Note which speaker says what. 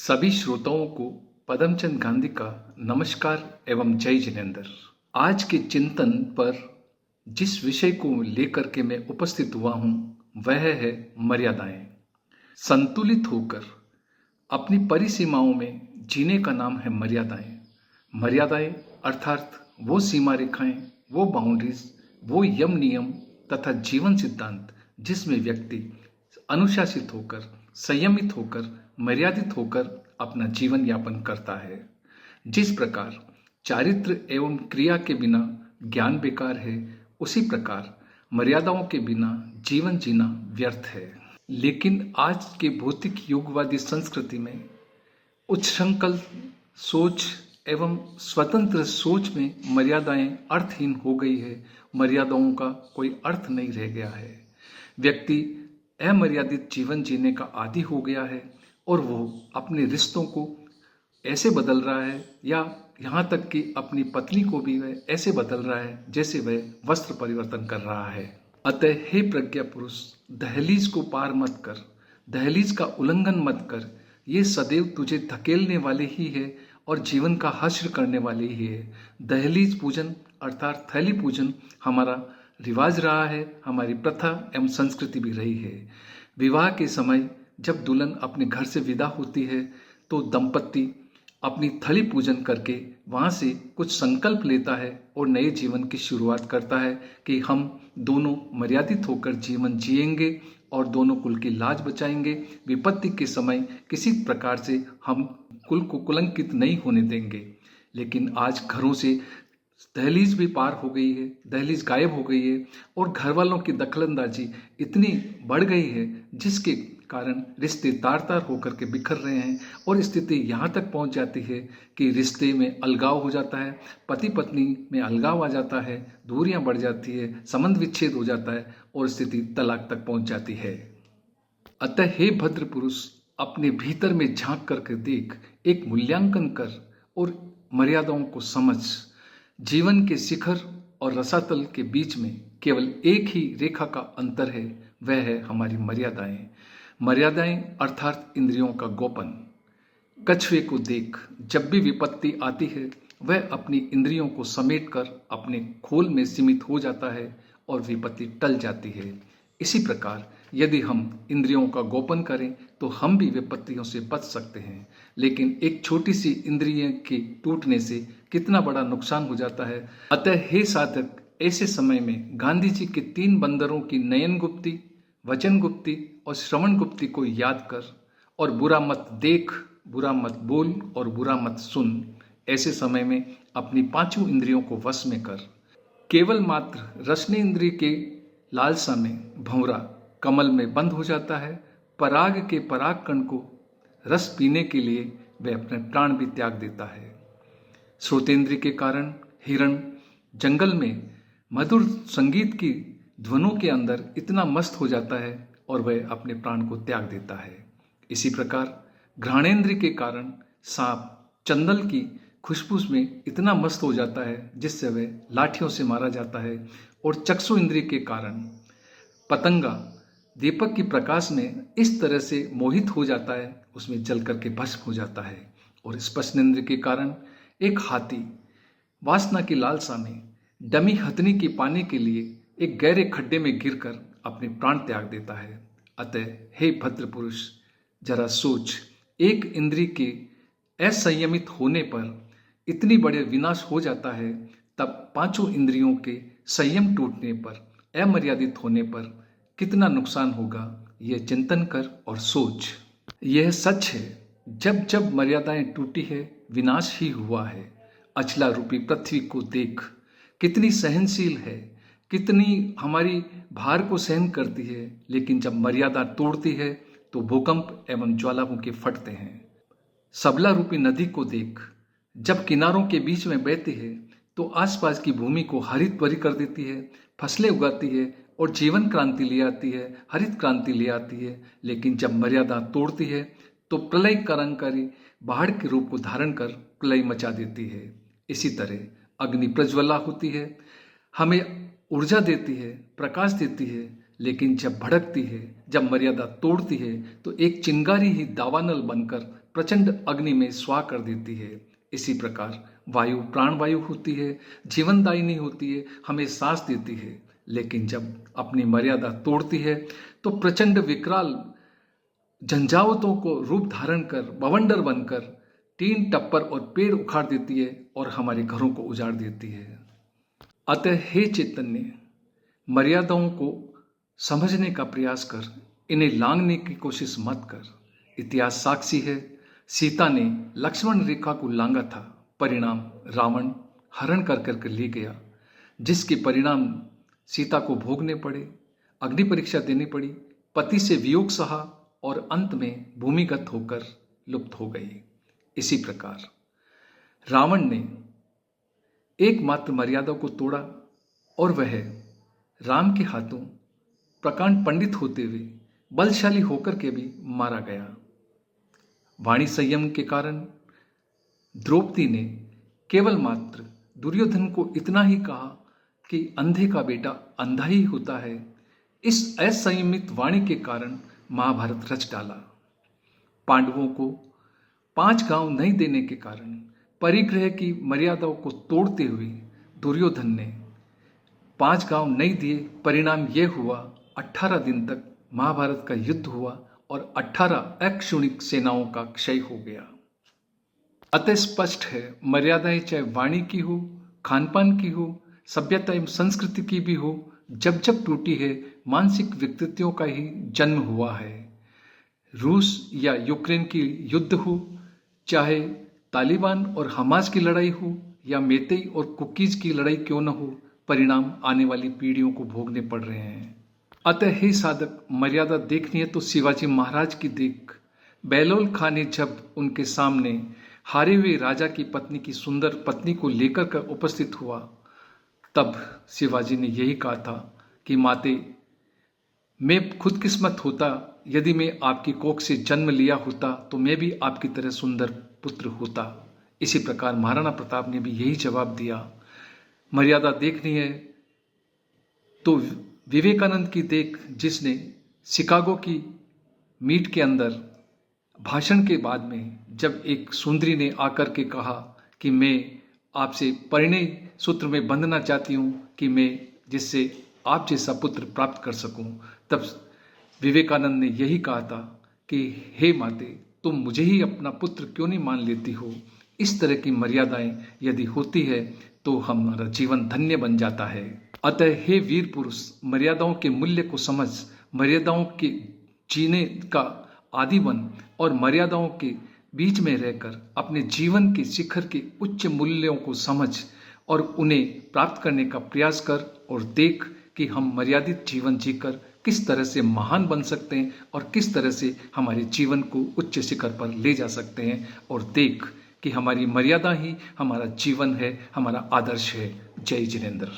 Speaker 1: सभी श्रोताओं को पदमचंद गांधी का नमस्कार एवं जय जिनेन्द्र। आज के चिंतन पर जिस विषय को लेकर के मैं उपस्थित हुआ हूँ वह है मर्यादाएं। संतुलित होकर अपनी परिसीमाओं में जीने का नाम है मर्यादाएं। मर्यादाएं अर्थात वो सीमा रेखाएं, वो बाउंड्रीज, वो यम नियम तथा जीवन सिद्धांत जिसमें व्यक्ति अनुशासित होकर, संयमित होकर, मर्यादित होकर अपना जीवन यापन करता है। जिस प्रकार चारित्र एवं क्रिया के बिना ज्ञान बेकार है, उसी प्रकार मर्यादाओं के बिना जीवन जीना व्यर्थ है। लेकिन आज के भौतिक युगवादी संस्कृति में उच्छृंखल सोच एवं स्वतंत्र सोच में मर्यादाएं अर्थहीन हो गई है। मर्यादाओं का कोई अर्थ नहीं रह गया है। व्यक्ति अमर्यादित जीवन जीने का आदी हो गया है और वो अपने रिश्तों को ऐसे बदल रहा है या यहाँ तक कि अपनी पत्नी को भी वह ऐसे बदल रहा है जैसे वह वस्त्र परिवर्तन कर रहा है। अतः हे प्रज्ञा पुरुष, दहलीज को पार मत कर, दहलीज का उल्लंघन मत कर। ये सदैव तुझे धकेलने वाले ही है और जीवन का हश्र करने वाले ही है। दहलीज पूजन अर्थात थैली पूजन हमारा रिवाज रहा है, हमारी प्रथा एवं संस्कृति भी रही है। विवाह के समय जब दुल्हन अपने घर से विदा होती है तो दंपत्ति अपनी थली पूजन करके वहाँ से कुछ संकल्प लेता है और नए जीवन की शुरुआत करता है कि हम दोनों मर्यादित होकर जीवन जिएंगे और दोनों कुल की लाज बचाएंगे। विपत्ति के समय किसी प्रकार से हम कुल को कलंकित नहीं होने देंगे। लेकिन आज घरों से दहलीज भी पार हो गई है, दहलीज गायब हो गई है और घर वालों की दखलंदाजी इतनी बढ़ गई है जिसके कारण रिश्ते तार तार होकर के बिखर रहे हैं और स्थिति यहाँ तक पहुँच जाती है कि रिश्ते में अलगाव हो जाता है, पति पत्नी में अलगाव आ जाता है, दूरियाँ बढ़ जाती है, संबंध विच्छेद हो जाता है और स्थिति तलाक तक पहुँच जाती है। अतः हे भद्र पुरुष, अपने भीतर में झांक करके देख, एक मूल्यांकन कर और मर्यादाओं को समझ। जीवन के शिखर और रसातल के बीच में केवल एक ही रेखा का अंतर है, वह है हमारी मर्यादाएं। मर्यादाएं अर्थात इंद्रियों का गोपन। कछुए को देख, जब भी विपत्ति आती है वह अपनी इंद्रियों को समेटकर अपने खोल में सीमित हो जाता है और विपत्ति टल जाती है। इसी प्रकार यदि हम इंद्रियों का गोपन करें तो हम भी विपत्तियों से बच सकते हैं। लेकिन एक छोटी सी इंद्रिय के टूटने से कितना बड़ा नुकसान हो जाता है। अतः हे साधक, ऐसे समय में गांधी जी के 3 बंदरों की नयन गुप्ती, वचन गुप्ती और श्रवण गुप्ती को याद कर और बुरा मत देख, बुरा मत बोल और बुरा मत सुन। ऐसे समय में अपनी 5 इंद्रियों को वश में कर। केवल मात्र रसने इंद्रिय के लालसा में भंवरा कमल में बंद हो जाता है। पराग के पराग कण को रस पीने के लिए वह अपने प्राण भी त्याग देता है। श्रोतेंद्रिय के कारण हिरण जंगल में मधुर संगीत की ध्वनों के अंदर इतना मस्त हो जाता है और वह अपने प्राण को त्याग देता है। इसी प्रकार घ्राणेन्द्रिय के कारण सांप चंदन की खुशबू में इतना मस्त हो जाता है जिससे वह लाठियों से मारा जाता है। और चक्षु इंद्रिय के कारण पतंगा दीपक की प्रकाश में इस तरह से मोहित हो जाता है, उसमें जल करके भस्म हो जाता है। और स्पर्शनेन्द्रिय के कारण एक हाथी वासना की लालसा में डमी हथनी की पाने के लिए एक गहरे खड्डे में गिरकर अपने प्राण त्याग देता है। अतः हे भद्र पुरुष, जरा सोच, एक इंद्रिय के असंयमित होने पर इतनी बड़े विनाश हो जाता है, तब 5 इंद्रियों के संयम टूटने पर, अमर्यादित होने पर कितना नुकसान होगा, यह चिंतन कर और सोच। यह सच है, जब जब मर्यादाएं टूटी है विनाश ही हुआ है। अचला रूपी पृथ्वी को देख, कितनी सहनशील है, कितनी हमारी भार को सहन करती है, लेकिन जब मर्यादा तोड़ती है तो भूकंप एवं ज्वालामुखी फटते हैं। सबला रूपी नदी को देख, जब किनारों के बीच में बहती है तो आसपास की भूमि को हरित भरी कर देती है, फसलें उगाती है और जीवन क्रांति ले आती है, हरित क्रांति ले आती है। लेकिन जब मर्यादा तोड़ती है तो प्रलय करंकारी बाढ़ के रूप को धारण कर प्रलय मचा देती है। इसी तरह अग्नि प्रज्वला होती है, हमें ऊर्जा देती है, प्रकाश देती है, लेकिन जब भड़कती है, जब मर्यादा तोड़ती है तो एक चिंगारी ही दावानल बनकर प्रचंड अग्नि में स्वाह कर देती है। इसी प्रकार वायु प्राणवायु होती है, जीवनदायिनी होती है, हमें सांस देती है, लेकिन जब अपनी मर्यादा तोड़ती है तो प्रचंड विकराल झंझावतों को रूप धारण कर बवंडर बनकर टीन टप्पर और पेड़ उखाड़ देती है और हमारे घरों को उजाड़ देती है। अतः हे चैतन्य, मर्यादाओं को समझने का प्रयास कर, इन्हें लांघने की कोशिश मत कर। इतिहास साक्षी है, सीता ने लक्ष्मण रेखा को लांघा था, परिणाम रावण हरण कर कर ले गया, जिसके परिणाम सीता को भोगने पड़े, अग्नि परीक्षा देनी पड़ी, पति से वियोग सहा और अंत में भूमिगत होकर लुप्त हो गई। इसी प्रकार रावण ने एकमात्र मर्यादा को तोड़ा और वह राम के हाथों प्रकांड पंडित होते हुए बलशाली होकर के भी मारा गया। वाणी संयम के कारण द्रौपदी ने केवल मात्र दुर्योधन को इतना ही कहा कि अंधे का बेटा अंधा ही होता है। इस असंयमित वाणी के कारण महाभारत रच डाला। पांडवों को 5 गांव नहीं देने के कारण, परिग्रह की मर्यादाओं को तोड़ते हुए दुर्योधन ने 5 गांव नहीं दिए। परिणाम यह हुआ 18 दिन तक महाभारत का युद्ध हुआ और 18 अक्षुणिक सेनाओं का क्षय हो गया। अतः स्पष्ट है, मर्यादाएं चाहे वाणी की हो, खान पान की हो, सभ्यता एवं संस्कृति की भी हो, जब जब टूटी है मानसिक विकृतियों का ही जन्म हुआ है। रूस या यूक्रेन की युद्ध हो, चाहे तालिबान और हमास की लड़ाई हो, या मेतेई और कुकीज की लड़ाई क्यों न हो, परिणाम आने वाली पीढ़ियों को भोगने पड़ रहे हैं। अतः हे साधक, मर्यादा देखनी है तो शिवाजी महाराज की देख। बहलोल खां ने जब उनके सामने हारे हुए राजा की पत्नी की सुंदर पत्नी को लेकर कर उपस्थित हुआ, तब शिवाजी ने यही कहा था कि माते, मैं खुदकिस्मत होता, यदि मैं आपकी कोख से जन्म लिया होता तो मैं भी आपकी तरह सुंदर पुत्र होता। इसी प्रकार महाराणा प्रताप ने भी यही जवाब दिया। मर्यादा देखनी है तो विवेकानंद की देख, जिसने शिकागो की मीट के अंदर भाषण के बाद में जब एक सुंदरी ने आकर के कहा कि मैं आपसे परिणय सूत्र में बंधना चाहती हूँ कि मैं जिससे आप जैसा पुत्र प्राप्त कर सकूं, तब विवेकानंद ने यही कहा था कि हे माते, तुम मुझे ही अपना पुत्र क्यों नहीं मान लेती हो। इस तरह की मर्यादाएं यदि होती है तो हमारा जीवन धन्य बन जाता है। अतः हे वीर पुरुष, मर्यादाओं के मूल्य को समझ, मर्यादाओं के जीने का आदि बन और मर्यादाओं के बीच में रहकर अपने जीवन के शिखर के उच्च मूल्यों को समझ और उन्हें प्राप्त करने का प्रयास कर, और देख कि हम मर्यादित जीवन जीकर किस तरह से महान बन सकते हैं और किस तरह से हमारे जीवन को उच्च शिखर पर ले जा सकते हैं। और देख कि हमारी मर्यादा ही हमारा जीवन है, हमारा आदर्श है। जय जिनेंद्र।